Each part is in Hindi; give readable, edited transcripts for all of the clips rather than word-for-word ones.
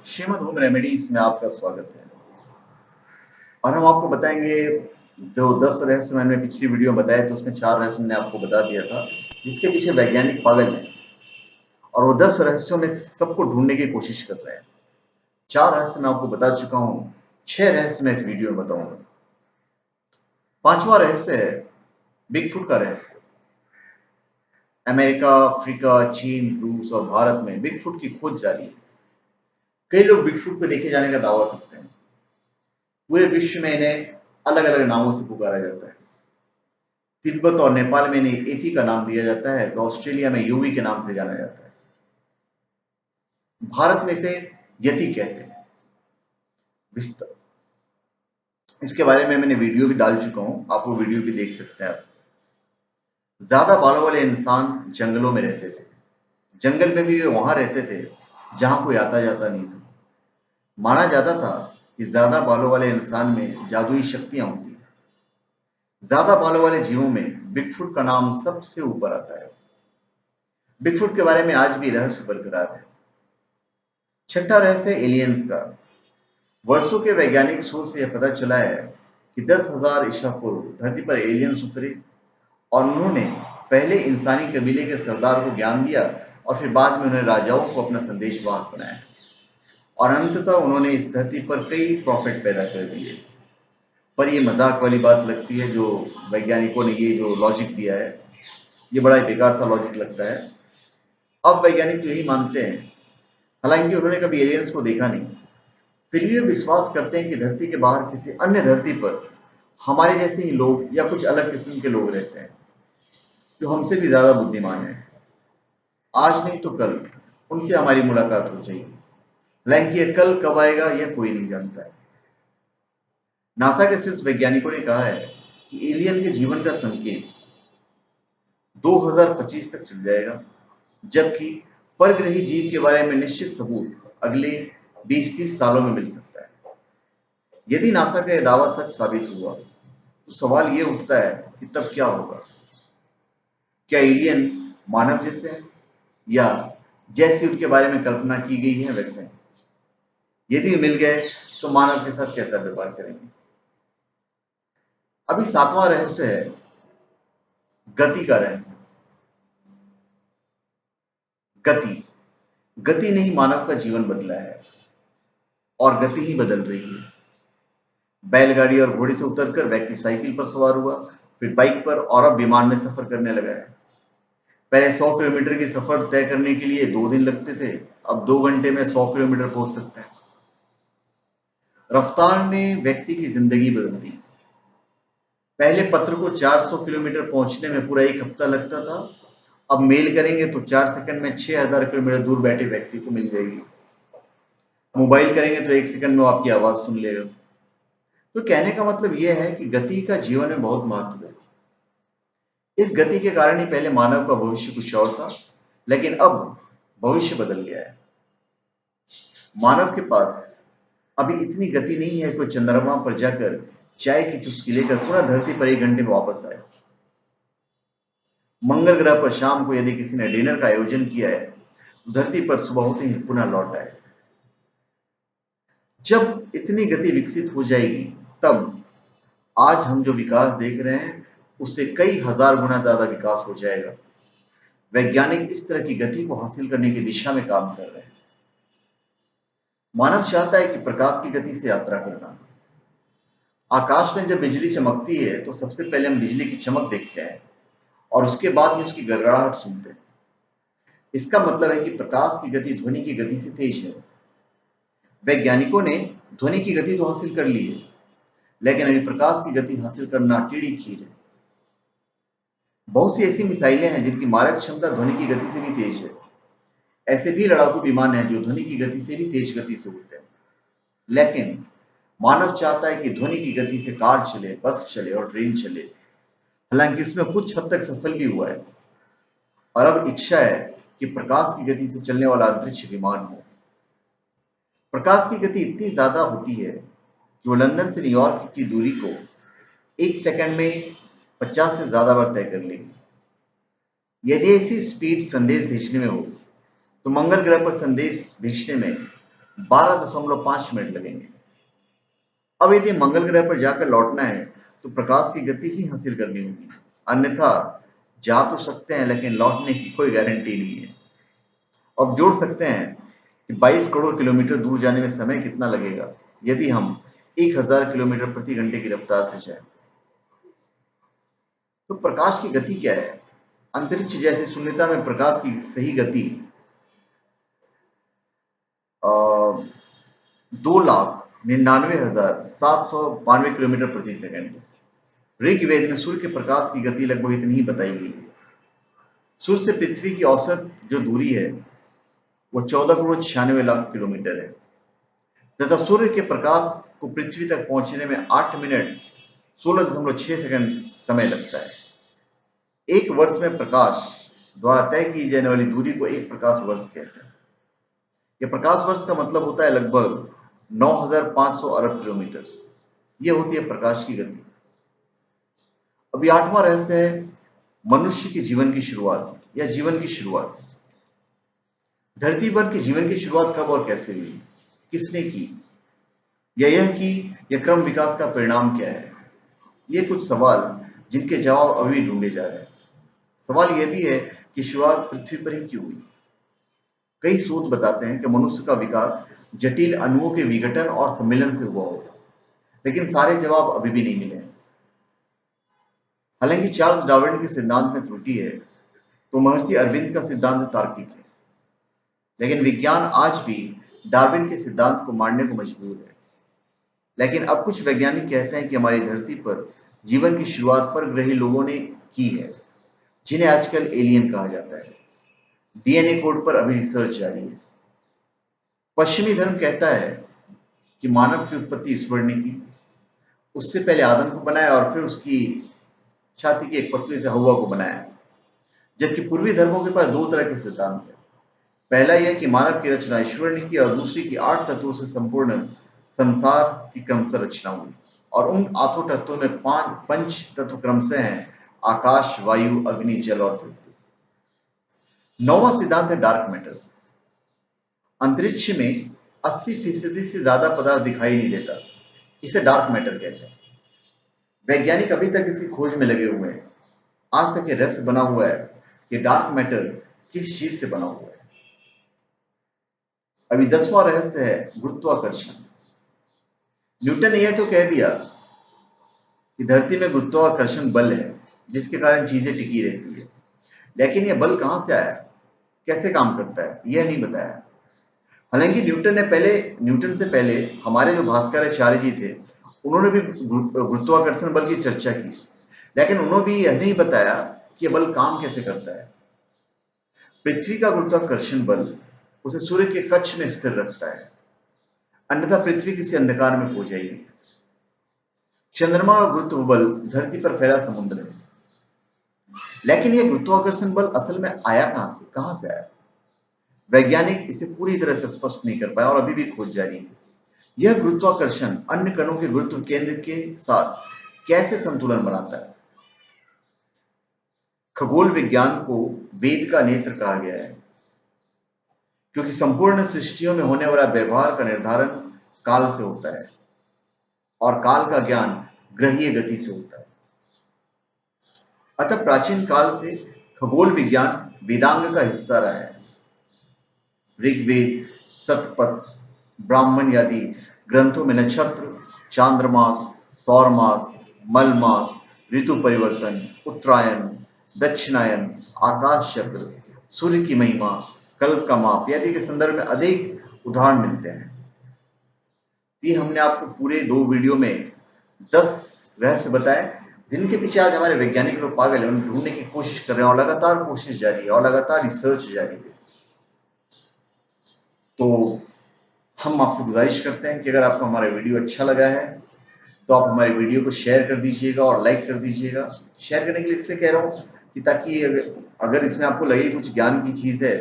श्रीमद होम रेमेडीज में आपका स्वागत है। और हम आपको बताएंगे जो 10 रहस्य मैंने पिछली वीडियो में बताए थे, उसमें 4 रहस्य मैंने आपको बता दिया था जिसके पीछे वैज्ञानिक पागल हैं और वो 10 रहस्यों में सबको ढूंढने की कोशिश कर रहे हैं। 4 रहस्य मैं आपको बता चुका हूँ, 6 रहस्य मैं इस वीडियो में बताऊंगा। 5वां रहस्य है बिगफुट का रहस्य। अमेरिका, अफ्रीका, चीन, रूस और भारत में बिगफुट की खोज जारी है। कई लोग बिगफुट को देखे जाने का दावा करते हैं। पूरे विश्व में इन्हें अलग अलग नामों से पुकारा जाता है। तिब्बत और नेपाल में इन्हें एथी का नाम दिया जाता है, तो ऑस्ट्रेलिया में यूवी के नाम से जाना जाता है। भारत में इसे यति कहते हैं। विस्तार इसके बारे में मैंने वीडियो भी डाल चुका हूं, आप वो वीडियो भी देख सकते हैं। ज्यादा बालों वाले इंसान जंगलों में रहते थे। जंगल में भी वे वहां रहते थे जहां कोई आता जाता नहीं था। माना जाता था कि ज्यादा बालों वाले इंसान में जादुई शक्तियां होती हैं। ज्यादा बालों वाले जीवों में बिगफुट का नाम सबसे ऊपर आता है। बिगफुट के बारे में आज भी रहस्य बरकरार है। छठा रहस्य एलियंस का। वर्षों के वैज्ञानिक शोध से यह पता चला है कि 10,000 ईसा पूर्व धरती पर एलियंस उतरे और उन्होंने पहले इंसानी कबीले के सरदार को ज्ञान दिया और फिर बाद में उन्हें राजाओं को अपना संदेशवाहक बनाया और अंततः उन्होंने इस धरती पर कई प्रॉफिट पैदा कर दिए। पर ये मजाक वाली बात लगती है जो वैज्ञानिकों ने ये जो लॉजिक दिया है, ये बड़ा ही बेकार सा लॉजिक लगता है। अब वैज्ञानिक तो यही मानते हैं, हालांकि उन्होंने कभी एलियंस को देखा नहीं, फिर भी वे विश्वास करते हैं कि धरती के बाहर किसी अन्य धरती पर हमारे जैसे ही लोग या कुछ अलग किस्म के लोग रहते हैं जो हमसे भी ज्यादा बुद्धिमान हैं। आज नहीं तो कल उनसे हमारी मुलाकात हो जाएगी, हालांकि यह कल कब आएगा यह कोई नहीं जानता है। नासा के शीर्ष वैज्ञानिकों ने कहा है कि एलियन के जीवन का संकेत 2025 तक चल जाएगा, जबकि परग्रही जीव के बारे में निश्चित सबूत अगले 20-30 सालों में मिल सकता है। यदि नासा का यह दावा सच साबित हुआ तो सवाल यह उठता है कि तब क्या होगा। क्या एलियन मानव जैसे हैं या जैसी उनके बारे में कल्पना की गई है वैसे हैं? यदि वे मिल गए तो मानव के साथ कैसा व्यवहार करेंगे। अभी 7वां रहस्य है गति का रहस्य। गति गति ने ही मानव का जीवन बदला है और गति ही बदल रही है। बैलगाड़ी और घोड़े से उतरकर व्यक्ति साइकिल पर सवार हुआ, फिर बाइक पर और अब विमान में सफर करने लगा है। पहले 100 किलोमीटर की सफर तय करने के लिए 2 दिन लगते थे, अब 2 घंटे में 100 किलोमीटर पहुंच सकते हैं। रफ्तार ने व्यक्ति की जिंदगी बदल दी। पहले पत्र को 400 किलोमीटर पहुंचने में पूरा 1 हफ्ता लगता था, अब मेल करेंगे तो 4 सेकंड में 6,000 किलोमीटर दूर बैठे व्यक्ति को मिल जाएगी। मोबाइल करेंगे तो 1 सेकंड में वो आपकी आवाज सुन लेगा। तो कहने का मतलब यह है कि गति का जीवन में बहुत महत्व है। इस गति के कारण ही पहले मानव का भविष्य कुछ और था, लेकिन अब भविष्य बदल गया है। मानव के पास अभी इतनी गति नहीं है कि वो चंद्रमा पर जाकर चाय की चुस्की लेकर पुनः धरती पर 1 घंटे में वापस आए। मंगल ग्रह पर शाम को यदि किसी ने डिनर का आयोजन किया है तो धरती पर सुबह होते ही पुनः लौट आए। जब इतनी गति विकसित हो जाएगी तब आज हम जो विकास देख रहे हैं उससे कई हजार गुना ज्यादा विकास हो जाएगा। वैज्ञानिक इस तरह की गति को हासिल करने की दिशा में काम कर रहे हैं। मानव चाहता है कि प्रकाश की गति से यात्रा करना। आकाश में जब बिजली चमकती है तो सबसे पहले हम बिजली की चमक देखते हैं और उसके बाद ही उसकी गड़गड़ाहट सुनते हैं। इसका मतलब है कि प्रकाश की गति ध्वनि की गति से तेज है। वैज्ञानिकों ने ध्वनि की गति तो हासिल कर ली है, लेकिन अभी प्रकाश की गति हासिल करना टेढ़ी खीर है। बहुत सी ऐसी मिसाइलें हैं जिनकी मारक क्षमता ध्वनि की गति से भी तेज है। ऐसे भी लड़ाकू विमान हैं जो ध्वनि की गति से भी तेज गति से उड़ते हैं। लेकिन मानव चाहता है कि ध्वनि की गति से कार चले, बस चले और ट्रेन चले। हालांकि इसमें कुछ हद तक सफल भी हुआ है और अब इच्छा है कि प्रकाश की गति से चलने वाला अंतरिक्ष विमान हो। प्रकाश की गति इतनी ज्यादा होती है कि वो लंदन से न्यूयॉर्क की दूरी को 1 सेकंड में 50 से ज्यादा बार तय कर लेगी। यदि ऐसी स्पीड संदेश भेजने में हो तो मंगल ग्रह पर संदेश भेजने में 12.5 मिनट लगेंगे। अब यदि मंगल ग्रह पर जाकर लौटना है तो प्रकाश की गति ही हासिल करनी होगी, अन्यथा जा तो सकते हैं लेकिन लौटने की कोई गारंटी नहीं है। अब जोड़ सकते हैं कि 22 करोड़ किलोमीटर दूर जाने में समय कितना लगेगा यदि हम 1000 किलोमीटर प्रति घंटे की रफ्तार से जाएं। तो प्रकाश की गति क्या है? अंतरिक्ष जैसी शून्यता में प्रकाश की सही गति 2,99,792 किलोमीटर प्रति सेकंड। ऋग्वेद में सूर्य के प्रकाश की गति लगभग इतनी ही बताई गई है। सूर्य से पृथ्वी की औसत जो दूरी है वो 14,96,00,000 किलोमीटर है तथा सूर्य के प्रकाश को पृथ्वी तक पहुंचने में 8 मिनट 16.6 सेकंड समय लगता है। एक वर्ष में प्रकाश द्वारा तय की जाने वाली दूरी को एक प्रकाश वर्ष कहते हैं। यह प्रकाश वर्ष का मतलब होता है लगभग 9,500 अरब किलोमीटर। यह होती है प्रकाश की गति। अभी 8वां रहस्य है मनुष्य के जीवन की शुरुआत या जीवन की शुरुआत। धरती पर के जीवन की शुरुआत कब और कैसे हुई, किसने की, या यह कि यह क्रम विकास का परिणाम क्या है? ये कुछ सवाल जिनके जवाब अभी ढूंढे जा रहे हैं। सवाल यह भी है कि शुरुआत पृथ्वी पर ही क्यों हुई? कई शोध बताते हैं कि मनुष्य का विकास जटिल अणुओं के विघटन और सम्मेलन से हुआ होगा, लेकिन सारे जवाब अभी भी नहीं मिले। हालांकि चार्ल्स डार्विन के सिद्धांत में त्रुटि है तो महर्षि अरविंद का सिद्धांत तार्किक है, लेकिन विज्ञान आज भी डार्विन के सिद्धांत को मानने को मजबूर है। लेकिन अब कुछ वैज्ञानिक कहते हैं कि हमारी धरती पर जीवन की शुरुआत पर ग्रही लोगों ने की है, जिन्हें आजकल एलियन कहा जाता है। डीएनए कोड पर अभी रिसर्च जारी है। पश्चिमी धर्म कहता है कि मानव की उत्पत्ति ईश्वर ने की, उससे पहले आदम को बनाया और फिर उसकी छाती की एक पसली से हव्वा को बनाया। जबकि पूर्वी धर्मों के पास दो तरह के सिद्धांत हैं। पहला यह कि मानव की रचना ईश्वर ने की और दूसरी की 8 तत्वों से संपूर्ण संसार की क्रमशः रचना हुई और उन 8 तत्वों में 5 पंच तत्व क्रमशः हैं आकाश, वायु, अग्नि, जल और पृथ्वी। 9वां सिद्धांत है डार्क मैटर। अंतरिक्ष में 80% से ज्यादा पदार्थ दिखाई नहीं देता, इसे डार्क मैटर कहते हैं। वैज्ञानिक अभी तक इसकी खोज में लगे हुए हैं। आज तक ये रहस्य बना हुआ है कि डार्क मैटर किस चीज से बना हुआ है। अभी 10वां रहस्य है गुरुत्वाकर्षण। न्यूटन ने यह तो कह दिया कि धरती में गुरुत्वाकर्षण बल है जिसके कारण चीजें टिकी रहती है, लेकिन यह बल कहां से आया, कैसे काम करता है, यह नहीं बताया। हालांकि न्यूटन से पहले हमारे जो भास्कराचार्य जी थे उन्होंने भी गुरुत्वाकर्षण बल की चर्चा की, लेकिन उन्होंने भी यह नहीं बताया कि यह बल काम कैसे करता है। पृथ्वी का गुरुत्वाकर्षण बल उसे सूर्य के कक्ष में स्थिर रखता है, अन्यथा पृथ्वी किसी अंधकार में खो जाएगी। चंद्रमा का गुरुत्व बल धरती पर फैला समुद्र है, लेकिन यह गुरुत्वाकर्षण बल असल में आया कहां से आया? वैज्ञानिक इसे पूरी तरह से स्पष्ट नहीं कर पाए और अभी भी खोज जारी है। यह गुरुत्वाकर्षण अन्य कणों के गुरुत्व केंद्र के साथ कैसे संतुलन बनाता है? खगोल विज्ञान को वेद का नेत्र कहा गया है, क्योंकि संपूर्ण सृष्टियों में होने वाला व्यवहार का निर्धारण काल से होता है और काल का ज्ञान ग्रहीय गति से होता है। अतः प्राचीन काल से खगोल विज्ञान वेदांग का हिस्सा रहा है। ऋग्वेद, शतपथ, ब्राह्मण आदि ग्रंथों में नक्षत्र, चांद्रमास, सौरमास, मलमास, ऋतु परिवर्तन, उत्तरायण, दक्षिणायन, आकाश चक्र, सूर्य की महिमा, कल्प का माप आदि के संदर्भ में अधिक उदाहरण मिलते हैं। ये हमने आपको पूरे 2 वीडियो में 10 रहस्य बताए जिनके पीछे आज हमारे वैज्ञानिक लोग पागल हैं, उन्हें ढूंढने की कोशिश कर रहे हैं और लगातार कोशिश जारी है और लगातार रिसर्च जारी है। तो हम आपसे गुजारिश करते हैं कि अगर आपको हमारा वीडियो अच्छा लगा है तो आप हमारे वीडियो को शेयर कर दीजिएगा और लाइक कर दीजिएगा। शेयर करने के लिए इसलिए कह रहा हूँ कि ताकि अगर इसमें आपको लगे कुछ ज्ञान की चीज है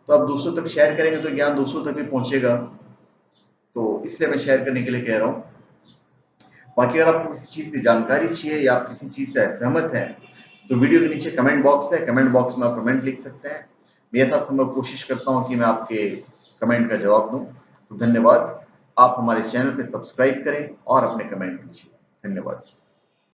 तो आप दूसरों तक शेयर करेंगे तो ज्ञान दूसरों तक भी पहुंचेगा, तो इसलिए मैं शेयर करने के लिए कह रहा हूँ। बाकी अगर आपको किसी चीज की जानकारी चाहिए या आप किसी चीज से असहमत हैं तो वीडियो के नीचे कमेंट बॉक्स है, कमेंट बॉक्स में आप कमेंट लिख सकते हैं। मैं यथासंभव कोशिश करता हूँ कि मैं आपके कमेंट का जवाब दूं। तो धन्यवाद। आप हमारे चैनल पे सब्सक्राइब करें और अपने कमेंट दीजिए। धन्यवाद।